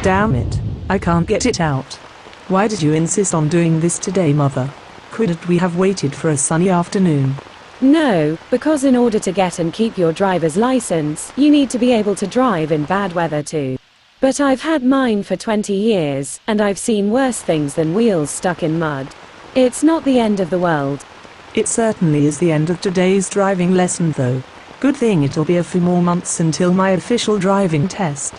Damn it. I can't get it out. Why did you insist on doing this today, Mother? Couldn't we have waited for a sunny afternoon? No, because in order to get and keep your driver's license, you need to be able to drive in bad weather too. But I've had mine for 20 years, and I've seen worse things than wheels stuck in mud. It's not the end of the world. It certainly is the end of today's driving lesson though. Good thing it'll be a few more months until my official driving test.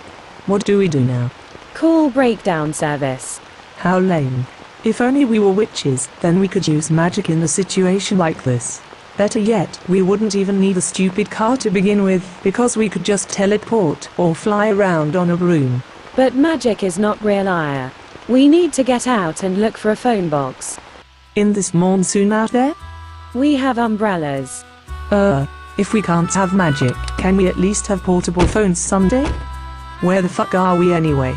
What do we do now? Call breakdown service. How lame. If only we were witches, then we could use magic in a situation like this. Better yet, we wouldn't even need a stupid car to begin with, because we could just teleport or fly around on a broom. But magic is not real ire. We need to get out and look for a phone box. In this monsoon out there? We have umbrellas. If we can't have magic, can we at least have portable phones someday? Where the fuck are we anyway?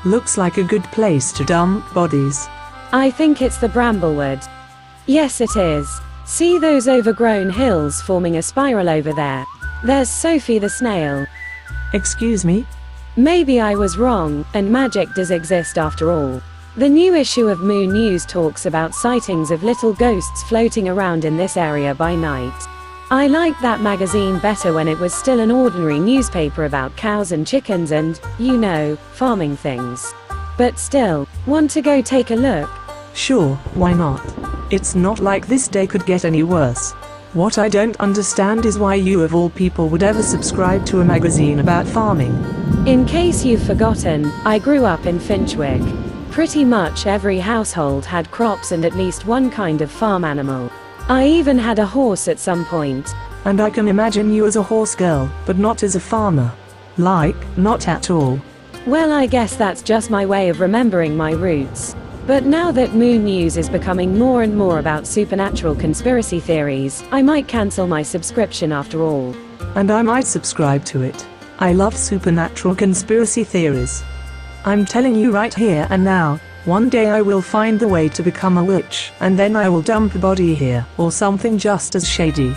Looks like a good place to dump bodies. I think it's the Bramblewood. Yes, it is. See those overgrown hills forming a spiral over there? There's Sophie the Snail. Excuse me? Maybe I was wrong, and magic does exist after all. The new issue of Moon News talks about sightings of little ghosts floating around in this area by night. I liked that magazine better when it was still an ordinary newspaper about cows and chickens and, you know, farming things. But still, want to go take a look? Sure, why not? It's not like this day could get any worse. What I don't understand is why you of all people would ever subscribe to a magazine about farming. In case you've forgotten, I grew up in Finchwick. Pretty much every household had crops and at least one kind of farm animal. I even had a horse at some point. And I can imagine you as a horse girl, but not as a farmer. Like, not at all. Well, I guess that's just my way of remembering my roots. But now that Moon News is becoming more and more about supernatural conspiracy theories, I might cancel my subscription after all. And I might subscribe to it. I love supernatural conspiracy theories. I'm telling you right here and now, one day I will find the way to become a witch, and then I will dump a body here, or something just as shady.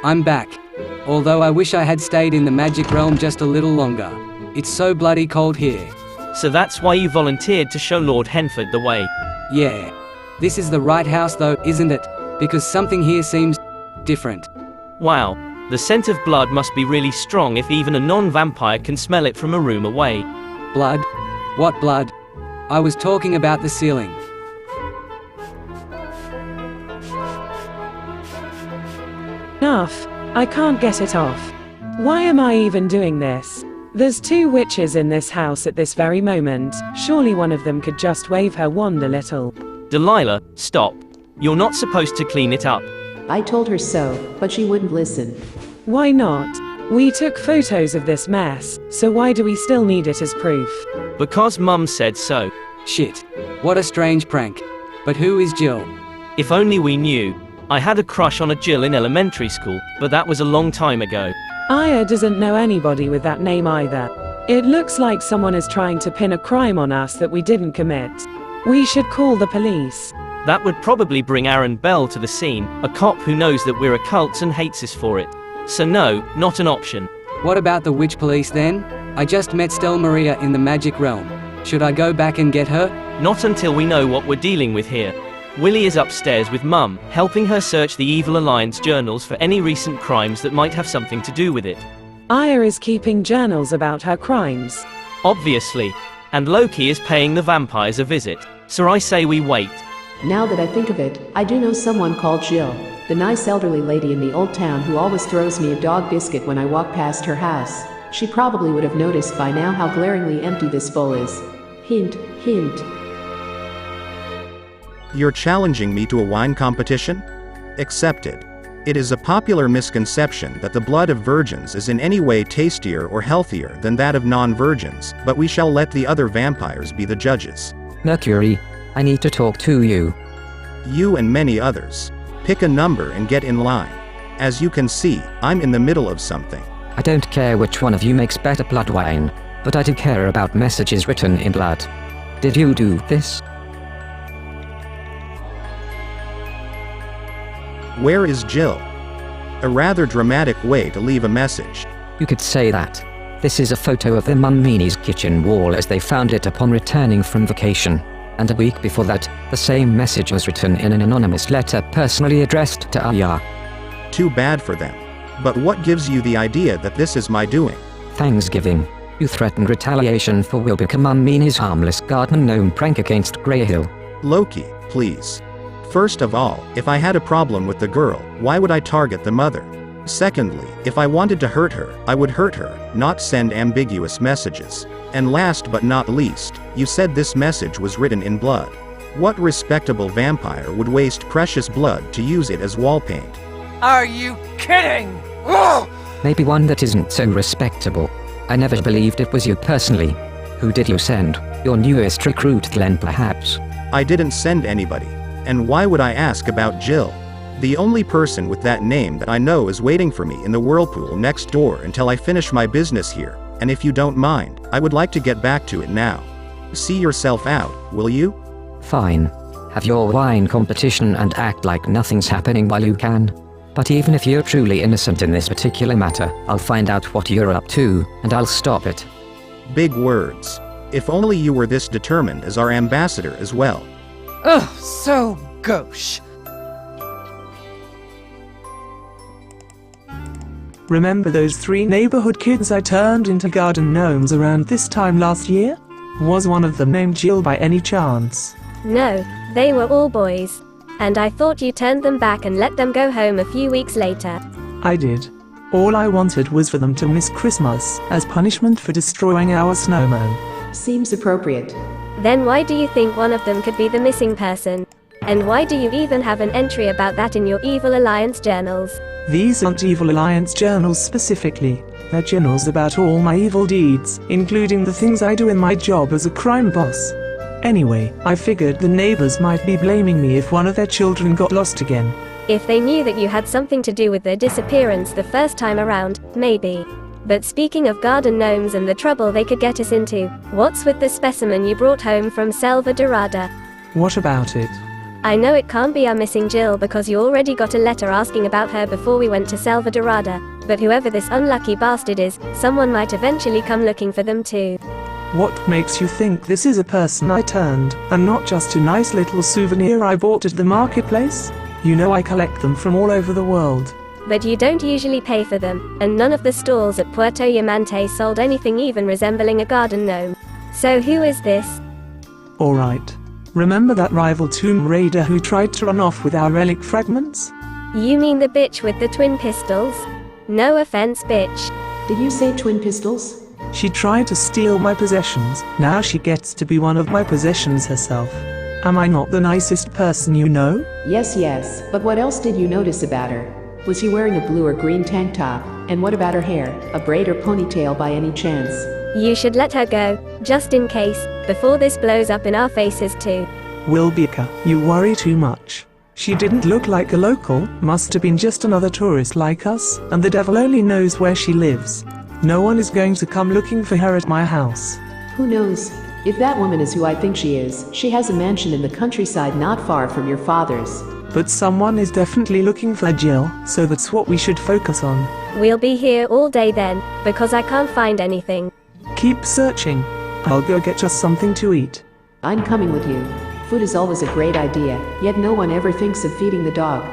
I'm back. Although I wish I had stayed in the magic realm just a little longer. It's so bloody cold here. So that's why you volunteered to show Lord Henford the way? Yeah. This is the right house though, isn't it? Because something here seems different. Wow. The scent of blood must be really strong if even a non-vampire can smell it from a room away. Blood? What blood? I was talking about the ceiling. Enough. I can't get it off. Why am I even doing this? There's 2 witches in this house at this very moment. Surely one of them could just wave her wand a little. Delilah, stop. You're not supposed to clean it up. I told her so, but she wouldn't listen. Why not? We took photos of this mess, so why do we still need it as proof? Because Mum said so. Shit. What a strange prank. But who is Jill? If only we knew. I had a crush on a Jill in elementary school, but that was a long time ago. Aya doesn't know anybody with that name either. It looks like someone is trying to pin a crime on us that we didn't commit. We should call the police. That would probably bring Aaron Bell to the scene, a cop who knows that we're occults and hates us for it. So no, not an option. What about the witch police then? I just met Stella Maria in the magic realm. Should I go back and get her? Not until we know what we're dealing with here. Willie is upstairs with Mum, helping her search the Evil Alliance journals for any recent crimes that might have something to do with it. Aya is keeping journals about her crimes. Obviously. And Loki is paying the vampires a visit. So I say we wait. Now that I think of it, I do know someone called Jill, the nice elderly lady in the old town who always throws me a dog biscuit when I walk past her house. She probably would have noticed by now how glaringly empty this bowl is. Hint, hint. You're challenging me to a wine competition? Accepted. It is a popular misconception that the blood of virgins is in any way tastier or healthier than that of non-virgins, but we shall let the other vampires be the judges. Mercury, I need to talk to you. You and many others. Pick a number and get in line. As you can see, I'm in the middle of something. I don't care which one of you makes better blood wine, but I do care about messages written in blood. Did you do this? Where is Jill? A rather dramatic way to leave a message. You could say that. This is a photo of the Mammini's kitchen wall as they found it upon returning from vacation. And a week before that, the same message was written in an anonymous letter personally addressed to Aya. Too bad for them. But what gives you the idea that this is my doing? Thanksgiving. You threatened retaliation for Wilbica Mammini's harmless garden gnome prank against Greyhill. Loki, please. First of all, if I had a problem with the girl, why would I target the mother? Secondly, if I wanted to hurt her, I would hurt her, not send ambiguous messages. And last but not least, you said this message was written in blood. What respectable vampire would waste precious blood to use it as wall paint? Are you kidding? Ugh! Maybe one that isn't so respectable. I never believed it was you personally. Who did you send? Your newest recruit Glenn perhaps? I didn't send anybody. And why would I ask about Jill? The only person with that name that I know is waiting for me in the whirlpool next door until I finish my business here, and if you don't mind, I would like to get back to it now. See yourself out, will you? Fine. Have your wine competition and act like nothing's happening while you can. But even if you're truly innocent in this particular matter, I'll find out what you're up to, and I'll stop it. Big words. If only you were this determined as our ambassador as well. Ugh, so gauche. Remember those 3 neighborhood kids I turned into garden gnomes around this time last year? Was one of them named Jill by any chance? No, they were all boys. And I thought you turned them back and let them go home a few weeks later. I did. All I wanted was for them to miss Christmas, as punishment for destroying our snowman. Seems appropriate. Then why do you think one of them could be the missing person? And why do you even have an entry about that in your Evil Alliance journals? These aren't Evil Alliance journals specifically. They're journals about all my evil deeds, including the things I do in my job as a crime boss. Anyway, I figured the neighbors might be blaming me if one of their children got lost again. If they knew that you had something to do with their disappearance the first time around, maybe. But speaking of garden gnomes and the trouble they could get us into, what's with the specimen you brought home from Selva Dorada? What about it? I know it can't be our missing Jill because you already got a letter asking about her before we went to Selva Dorada, but whoever this unlucky bastard is, someone might eventually come looking for them too. What makes you think this is a person I turned, and not just a nice little souvenir I bought at the marketplace? You know I collect them from all over the world. But you don't usually pay for them, and none of the stalls at Puerto Yamante sold anything even resembling a garden gnome. So who is this? Alright. Remember that rival tomb raider who tried to run off with our relic fragments? You mean the bitch with the twin pistols? No offense, bitch. Did you say twin pistols? She tried to steal my possessions, now she gets to be one of my possessions herself. Am I not the nicest person you know? Yes, but what else did you notice about her? Was she wearing a blue or green tank top? And what about her hair, a braid or ponytail by any chance? You should let her go, just in case, before this blows up in our faces too. Wilbica, you worry too much. She didn't look like a local, must have been just another tourist like us, and the devil only knows where she lives. No one is going to come looking for her at my house. Who knows? If that woman is who I think she is, she has a mansion in the countryside not far from your father's. But someone is definitely looking for Jill, so that's what we should focus on. We'll be here all day then, because I can't find anything. Keep searching. I'll go get us something to eat. I'm coming with you. Food is always a great idea, yet no one ever thinks of feeding the dog.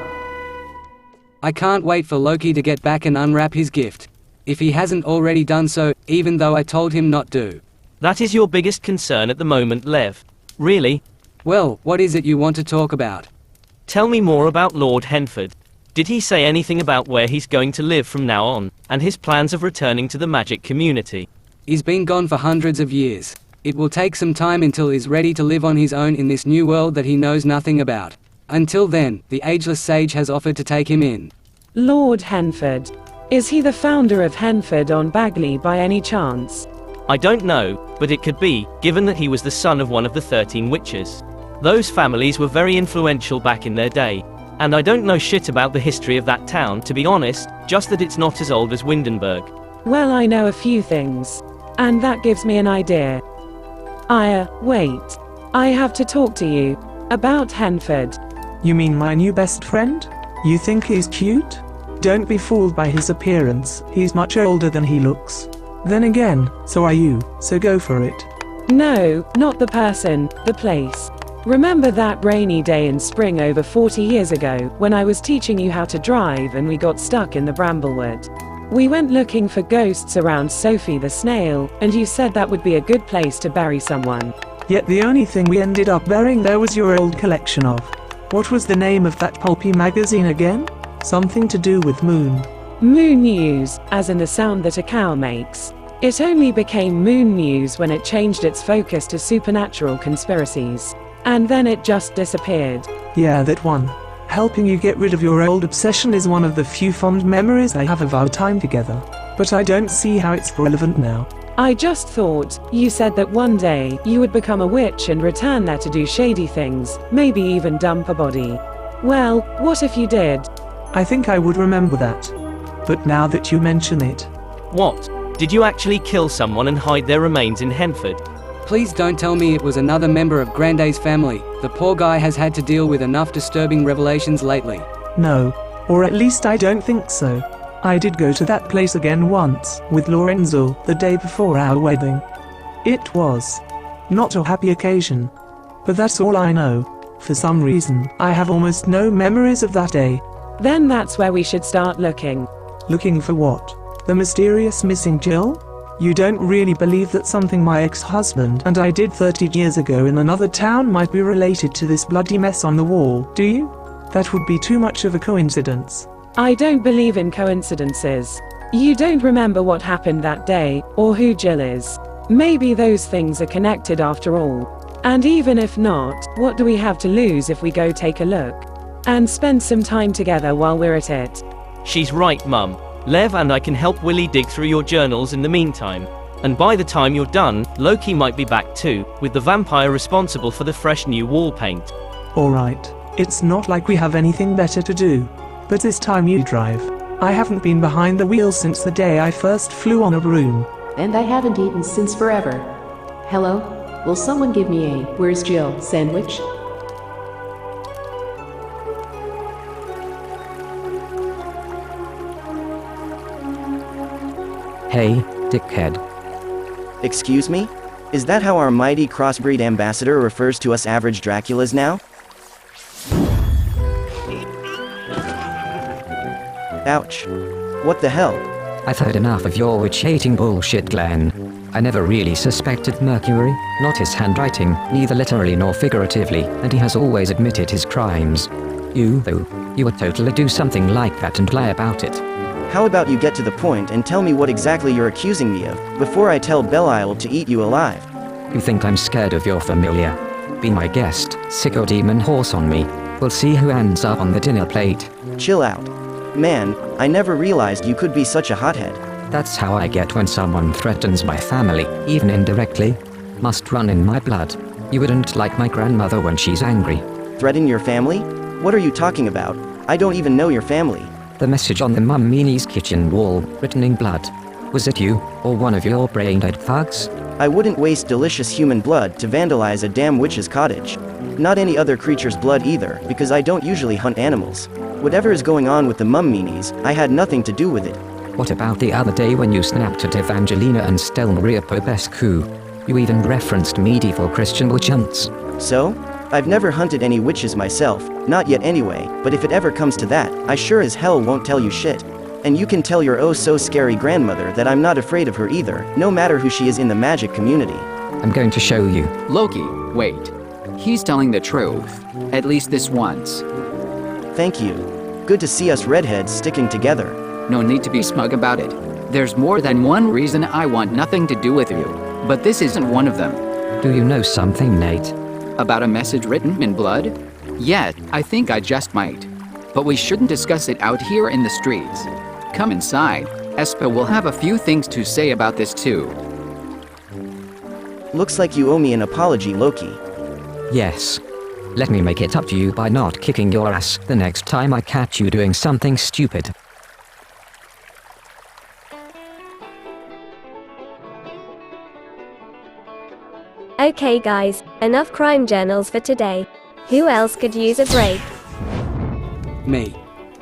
I can't wait for Loki to get back and unwrap his gift. If he hasn't already done so, even though I told him not to. That is your biggest concern at the moment, Lev. Really? Well, what is it you want to talk about? Tell me more about Lord Henford. Did he say anything about where he's going to live from now on, and his plans of returning to the magic community? He's been gone for hundreds of years. It will take some time until he's ready to live on his own in this new world that he knows nothing about. Until then, the ageless sage has offered to take him in. Lord Henford. Is he the founder of Henford-on-Bagley by any chance? I don't know, but it could be, given that he was the son of one of the 13 witches. Those families were very influential back in their day. And I don't know shit about the history of that town, to be honest, just that it's not as old as Windenburg. Well, I know a few things. And that gives me an idea. Wait. I have to talk to you. About Henford. You mean my new best friend? You think he's cute? Don't be fooled by his appearance, he's much older than he looks. Then again, so are you, so go for it. No, not the person, the place. Remember that rainy day in spring over 40 years ago, when I was teaching you how to drive and we got stuck in the Bramblewood? We went looking for ghosts around Sophie the Snail, and you said that would be a good place to bury someone. Yet the only thing we ended up burying there was your old collection of... What was the name of that pulpy magazine again? Something to do with moon. Moon News, as in the sound that a cow makes. It only became Moon News when it changed its focus to supernatural conspiracies. And then it just disappeared. Yeah, that one. Helping you get rid of your old obsession is one of the few fond memories I have of our time together. But I don't see how it's relevant now. I just thought, you said that one day, you would become a witch and return there to do shady things, maybe even dump a body. Well, what if you did? I think I would remember that. But now that you mention it... What? Did you actually kill someone and hide their remains in Henford? Please don't tell me it was another member of Grande's family. The poor guy has had to deal with enough disturbing revelations lately. No. Or at least I don't think so. I did go to that place again once, with Lorenzo, the day before our wedding. It was not a happy occasion. But that's all I know. For some reason, I have almost no memories of that day. Then that's where we should start looking. Looking for what? The mysterious missing Jill? You don't really believe that something my ex-husband and I did 30 years ago in another town might be related to this bloody mess on the wall, do you? That would be too much of a coincidence. I don't believe in coincidences. You don't remember what happened that day, or who Jill is. Maybe those things are connected after all. And even if not, what do we have to lose if we go take a look? And spend some time together while we're at it. She's right, Mum. Lev and I can help Willie dig through your journals in the meantime. And by the time you're done, Loki might be back too, with the vampire responsible for the fresh new wall paint. Alright. It's not like we have anything better to do. But this time you drive. I haven't been behind the wheel since the day I first flew on a broom. And I haven't eaten since forever. Hello? Will someone give me a "Where's Jill" sandwich? Hey, dickhead. Excuse me? Is that how our mighty crossbreed ambassador refers to us average Draculas now? Ouch. What the hell? I've heard enough of your witch-hating bullshit, Glenn. I never really suspected Mercury, not his handwriting, neither literally nor figuratively, and he has always admitted his crimes. You, though, you would totally do something like that and lie about it. How about you get to the point and tell me what exactly you're accusing me of, before I tell Belial to eat you alive? You think I'm scared of your familiar? Be my guest, sick your demon horse on me. We'll see who ends up on the dinner plate. Chill out. Man, I never realized you could be such a hothead. That's how I get when someone threatens my family, even indirectly. Must run in my blood. You wouldn't like my grandmother when she's angry. Threaten your family? What are you talking about? I don't even know your family. The message on the Mammini's kitchen wall, written in blood. Was it you, or one of your brain-dead thugs? I wouldn't waste delicious human blood to vandalize a damn witch's cottage. Not any other creature's blood either, because I don't usually hunt animals. Whatever is going on with the Mamminis, I had nothing to do with it. What about the other day when you snapped at Evangelina and Stelmaria Popescu? You even referenced medieval Christian witch hunts. So? I've never hunted any witches myself, not yet anyway, but if it ever comes to that, I sure as hell won't tell you shit. And you can tell your oh-so-scary grandmother that I'm not afraid of her either, no matter who she is in the magic community. I'm going to show you. Loki, wait. He's telling the truth. At least this once. Thank you. Good to see us redheads sticking together. No need to be smug about it. There's more than one reason I want nothing to do with you, but this isn't one of them. Do you know something, Nate? About a message written in blood? Yeah, I think I just might. But we shouldn't discuss it out here in the streets. Come inside. Espa will have a few things to say about this too. Looks like you owe me an apology, Loki. Yes. Let me make it up to you by not kicking your ass the next time I catch you doing something stupid. Okay guys, enough crime journals for today. Who else could use a break? Me.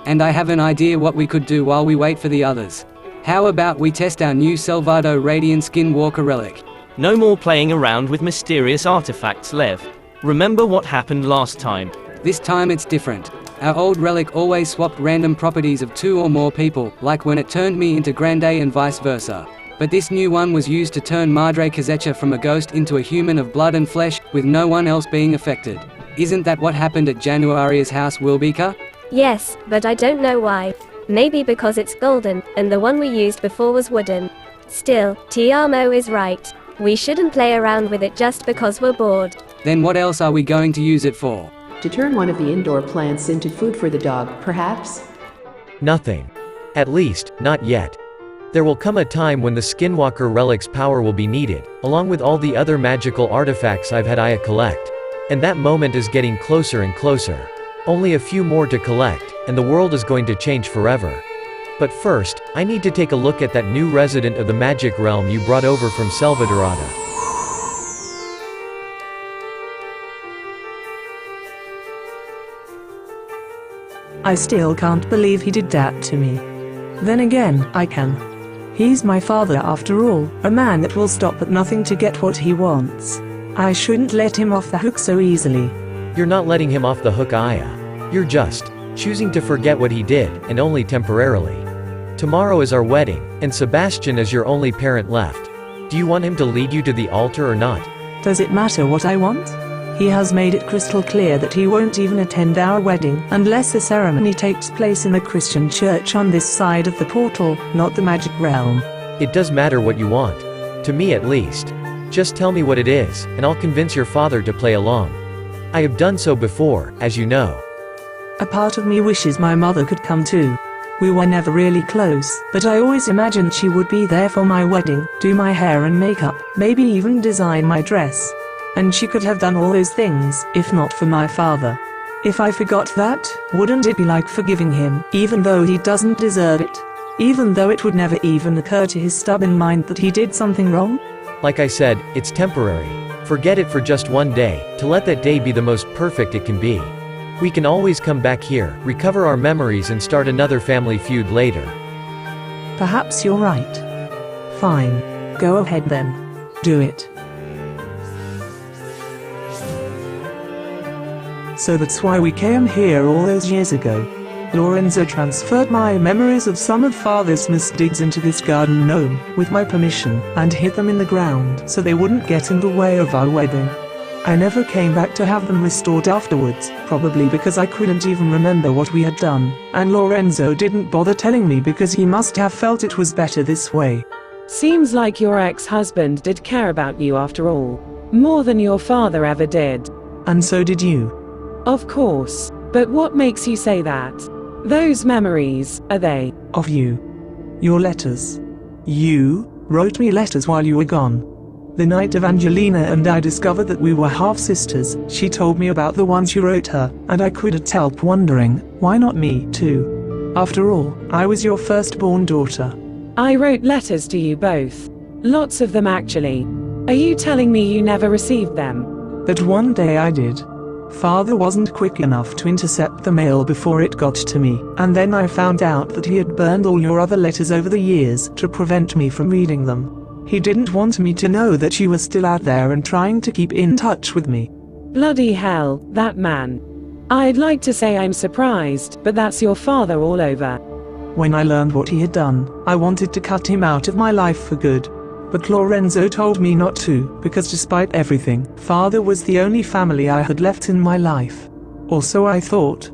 And I have an idea what we could do while we wait for the others. How about we test our new Salvado Radiant Skinwalker relic? No more playing around with mysterious artifacts, Lev. Remember what happened last time. This time it's different. Our old relic always swapped random properties of 2 or more people, like when it turned me into Grande and vice versa. But this new one was used to turn Madre Kazecha from a ghost into a human of blood and flesh, with no one else being affected. Isn't that what happened at Januaria's house, Wilbica? Yes, but I don't know why. Maybe because it's golden, and the one we used before was wooden. Still, Tiamo is right. We shouldn't play around with it just because we're bored. Then what else are we going to use it for? To turn one of the indoor plants into food for the dog, perhaps? Nothing. At least, not yet. There will come a time when the Skinwalker relic's power will be needed, along with all the other magical artifacts I've had Aya collect. And that moment is getting closer and closer. Only a few more to collect, and the world is going to change forever. But first, I need to take a look at that new resident of the magic realm you brought over from Selva Dorada. I still can't believe he did that to me. Then again, I can. He's my father after all, a man that will stop at nothing to get what he wants. I shouldn't let him off the hook so easily. You're not letting him off the hook, Aya. You're just choosing to forget what he did, and only temporarily. Tomorrow is our wedding, and Sebastian is your only parent left. Do you want him to lead you to the altar or not? Does it matter what I want? He has made it crystal clear that he won't even attend our wedding unless the ceremony takes place in a Christian church on this side of the portal, not the magic realm. It does matter what you want. To me at least. Just tell me what it is, and I'll convince your father to play along. I have done so before, as you know. A part of me wishes my mother could come too. We were never really close, but I always imagined she would be there for my wedding, do my hair and makeup, maybe even design my dress. And she could have done all those things, if not for my father. If I forgot that, wouldn't it be like forgiving him, even though he doesn't deserve it? Even though it would never even occur to his stubborn mind that he did something wrong? Like I said, it's temporary. Forget it for just one day, to let that day be the most perfect it can be. We can always come back here, recover our memories and start another family feud later. Perhaps you're right. Fine. Go ahead then. Do it. So that's why we came here all those years ago. Lorenzo transferred my memories of some of Father's misdeeds into this garden gnome, with my permission, and hid them in the ground so they wouldn't get in the way of our wedding. I never came back to have them restored afterwards, probably because I couldn't even remember what we had done, and Lorenzo didn't bother telling me because he must have felt it was better this way. Seems like your ex-husband did care about you after all. More than your father ever did. And so did you. Of course. But what makes you say that? Those memories, are they? Of you. Your letters. You wrote me letters while you were gone. The night Evangelina and I discovered that we were half-sisters, she told me about the ones you wrote her, and I couldn't help wondering, why not me, too? After all, I was your firstborn daughter. I wrote letters to you both. Lots of them actually. Are you telling me you never received them? But one day I did. Father wasn't quick enough to intercept the mail before it got to me, and then I found out that he had burned all your other letters over the years to prevent me from reading them. He didn't want me to know that you were still out there and trying to keep in touch with me. Bloody hell, that man. I'd like to say I'm surprised, but that's your father all over. When I learned what he had done, I wanted to cut him out of my life for good. But Lorenzo told me not to, because despite everything, Father was the only family I had left in my life. Or so I thought.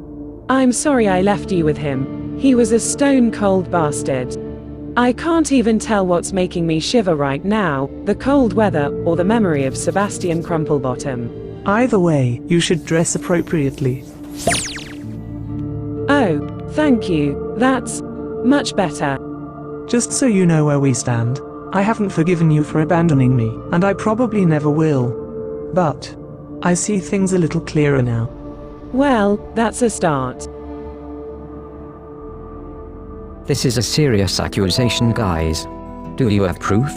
I'm sorry I left you with him. He was a stone-cold bastard. I can't even tell what's making me shiver right now, the cold weather or the memory of Sebastian Crumplebottom. Either way, you should dress appropriately. Oh, thank you. That's much better. Just so you know where we stand. I haven't forgiven you for abandoning me, and I probably never will. But I see things a little clearer now. Well, that's a start. This is a serious accusation, guys. Do you have proof?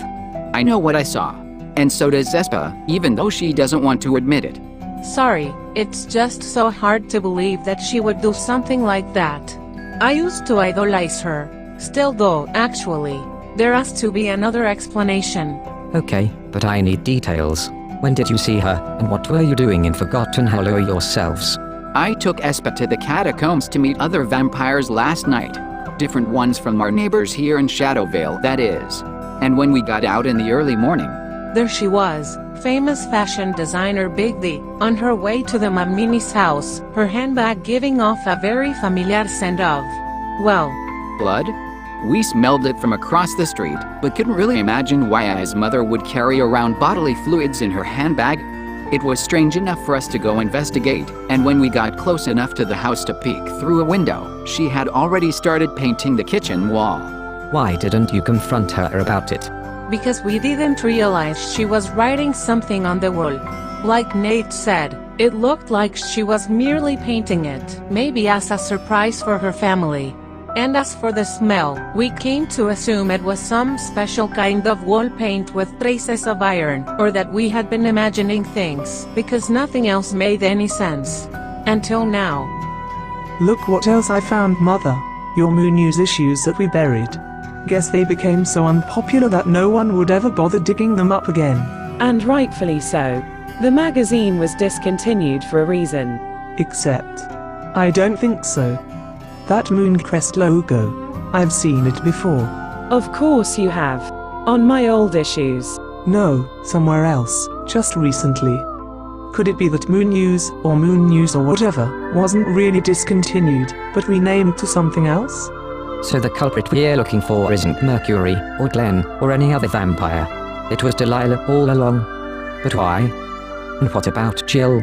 I know what I saw. And so does Espa, even though she doesn't want to admit it. Sorry, it's just so hard to believe that she would do something like that. I used to idolize her. Still though, actually. There has to be another explanation. Okay, but I need details. When did you see her, and what were you doing in Forgotten Hollow yourselves? I took Espa to the catacombs to meet other vampires last night. Different ones from our neighbors here in Shadowvale, that is. And when we got out in the early morning, there she was, famous fashion designer Bigby, on her way to the Mammini's house, her handbag giving off a very familiar scent of, well, blood? We smelled it from across the street, but couldn't really imagine why his mother would carry around bodily fluids in her handbag. It was strange enough for us to go investigate, and when we got close enough to the house to peek through a window, she had already started painting the kitchen wall. Why didn't you confront her about it? Because we didn't realize she was writing something on the wall. Like Nate said, it looked like she was merely painting it, maybe as a surprise for her family. And as for the smell, we came to assume it was some special kind of wall paint with traces of iron, or that we had been imagining things, because nothing else made any sense. Until now. Look what else I found, Mother. Your Moon News issues that we buried. Guess they became so unpopular that no one would ever bother digging them up again. And rightfully so. The magazine was discontinued for a reason. Except, I don't think so. That moon crest logo. I've seen it before. Of course you have. On my old issues. No, somewhere else, just recently. Could it be that Moon News, or Moon News or whatever, wasn't really discontinued, but renamed to something else? So the culprit we're looking for isn't Mercury, or Glenn, or any other vampire. It was Delilah all along. But why? And what about Jill?